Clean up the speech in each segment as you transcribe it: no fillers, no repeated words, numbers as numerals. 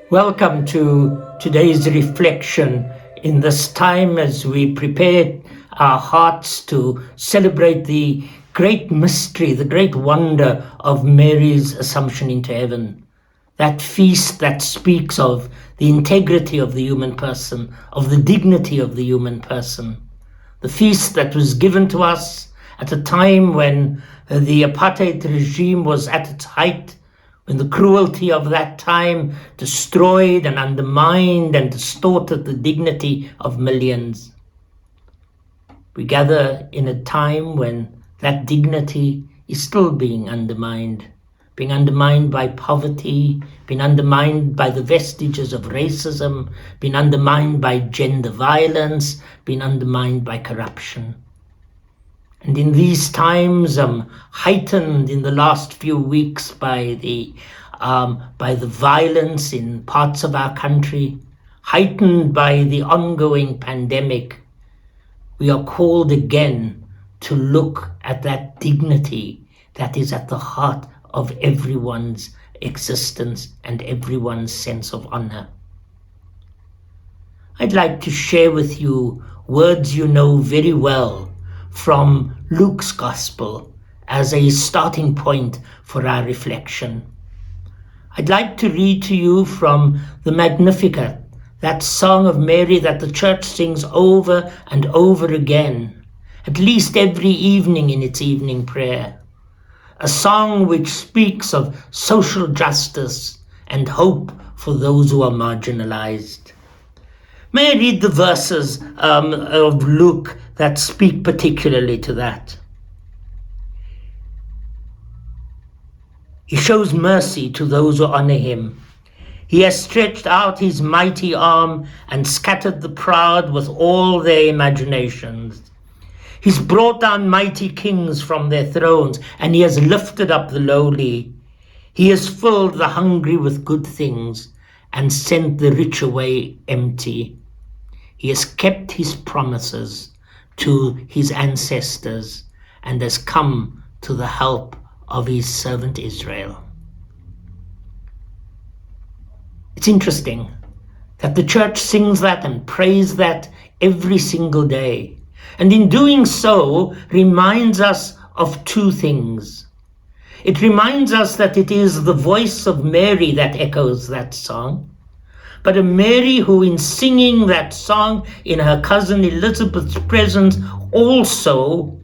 Welcome to today's reflection in this time as we prepare our hearts to celebrate the great mystery, the great wonder of Mary's Assumption into heaven. That feast that speaks of the integrity of the human person, of the dignity of the human person. The feast that was given to us at a time when the apartheid regime was at its height, when the cruelty of that time destroyed and undermined and distorted the dignity of millions. We gather in a time when that dignity is still being undermined by poverty, being undermined by the vestiges of racism, being undermined by gender violence, being undermined by corruption. And in these times, heightened in the last few weeks by the violence in parts of our country, heightened by the ongoing pandemic, we are called again to look at that dignity that is at the heart of everyone's existence and everyone's sense of honor. I'd like to share with you words you know very well from Luke's Gospel as a starting point for our reflection. I'd like to read to you from the Magnificat, that song of Mary that the Church sings over and over again, at least every evening in its evening prayer. A song which speaks of social justice and hope for those who are marginalized. May I read the verses of Luke that speak particularly to that? He shows mercy to those who honor him. He has stretched out his mighty arm and scattered the proud with all their imaginations. He's brought down mighty kings from their thrones, and he has lifted up the lowly. He has filled the hungry with good things and sent the rich away empty. He has kept his promises to his ancestors and has come to the help of his servant Israel. It's interesting that the Church sings that and prays that every single day, and in doing so reminds us of two things. It reminds us that it is the voice of Mary that echoes that song, but a Mary who, in singing that song in her cousin Elizabeth's presence, also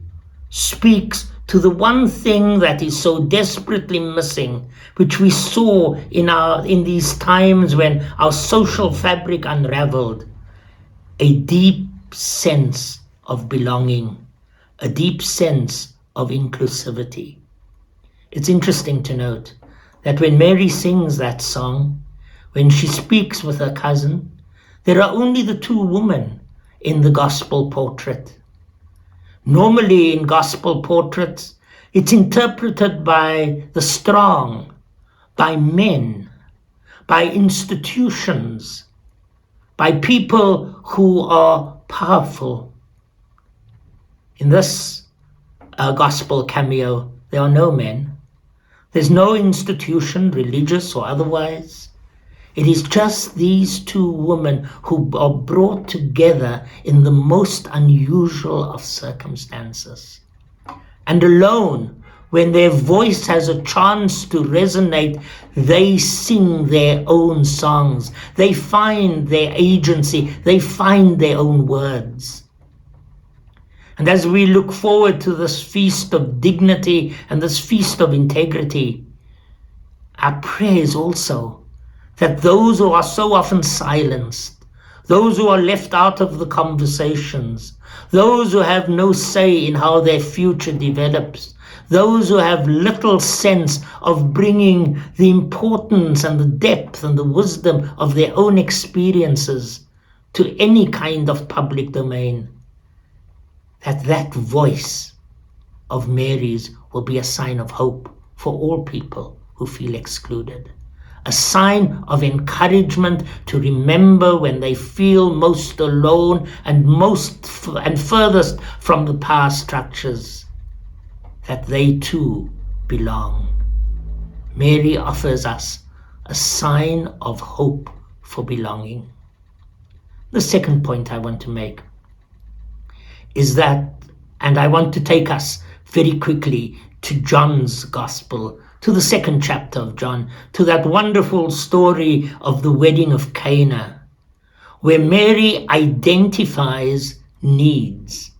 speaks to the one thing that is so desperately missing, which we saw in these times when our social fabric unraveled: a deep sense of belonging, a deep sense of inclusivity. It's interesting to note that when Mary sings that song, when she speaks with her cousin, there are only the two women in the gospel portrait. Normally in gospel portraits, it's interpreted by the strong, by men, by institutions, by people who are powerful. In this gospel cameo, there are no men. There's no institution, religious or otherwise. It is just these two women who are brought together in the most unusual of circumstances. And alone, when their voice has a chance to resonate, they sing their own songs. They find their agency. They find their own words. And as we look forward to this feast of dignity and this feast of integrity, our prayer is also that those who are so often silenced, those who are left out of the conversations, those who have no say in how their future develops, those who have little sense of bringing the importance and the depth and the wisdom of their own experiences to any kind of public domain, that voice of Mary's will be a sign of hope for all people who feel excluded. A sign of encouragement to remember when they feel most alone and furthest from the power structures, that they too belong. Mary offers us a sign of hope for belonging. The second point I want to make is that, and I want to take us very quickly to John's Gospel, to the second chapter of John, to that wonderful story of the wedding of Cana, where Mary identifies needs,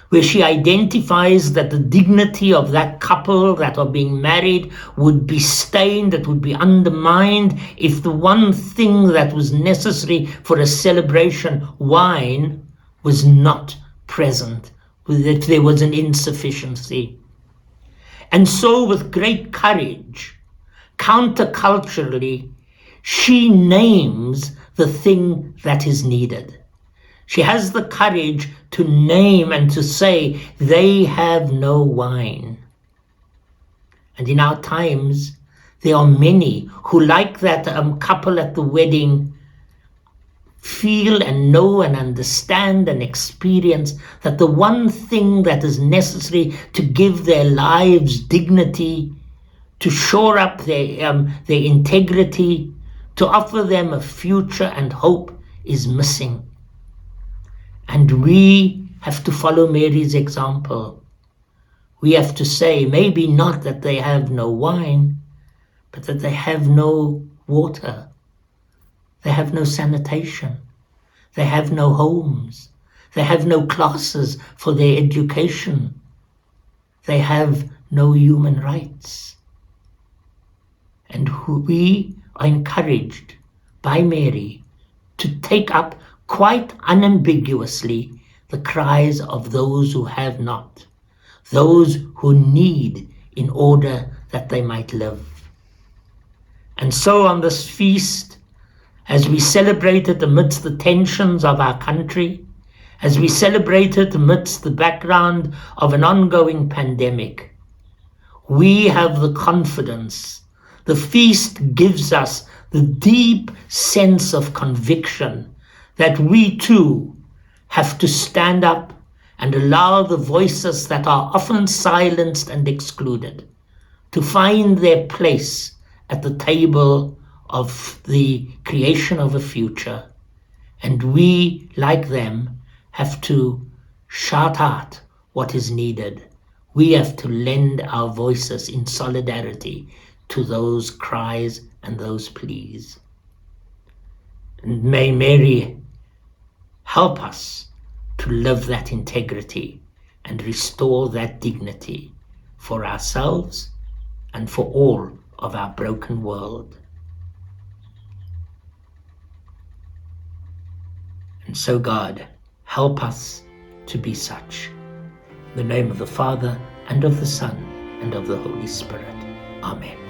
where she identifies that the dignity of that couple that are being married would be stained, that would be undermined if the one thing that was necessary for a celebration, wine, was not present, if there was an insufficiency. And so with great courage, counterculturally, she names the thing that is needed. She has the courage to name and to say, they have no wine. And in our times, there are many who, like that couple at the wedding, feel and know and understand and experience that the one thing that is necessary to give their lives dignity, to shore up their integrity, to offer them a future and hope, is missing. And we have to follow Mary's example. We have to say, maybe not that they have no wine, but that they have no water. They have no sanitation. They have no homes. They have no classes for their education. They have no human rights. And we are encouraged by Mary to take up quite unambiguously the cries of those who have not, those who need in order that they might live. And so on this feast, as we celebrate it amidst the tensions of our country, as we celebrate it amidst the background of an ongoing pandemic, we have the confidence. The feast gives us the deep sense of conviction that we too have to stand up and allow the voices that are often silenced and excluded to find their place at the table of the creation of a future. And we, like them, have to shout out what is needed. We have to lend our voices in solidarity to those cries and those pleas. And may Mary help us to live that integrity and restore that dignity for ourselves and for all of our broken world. And so God, help us to be such. In the name of the Father, and of the Son, and of the Holy Spirit. Amen.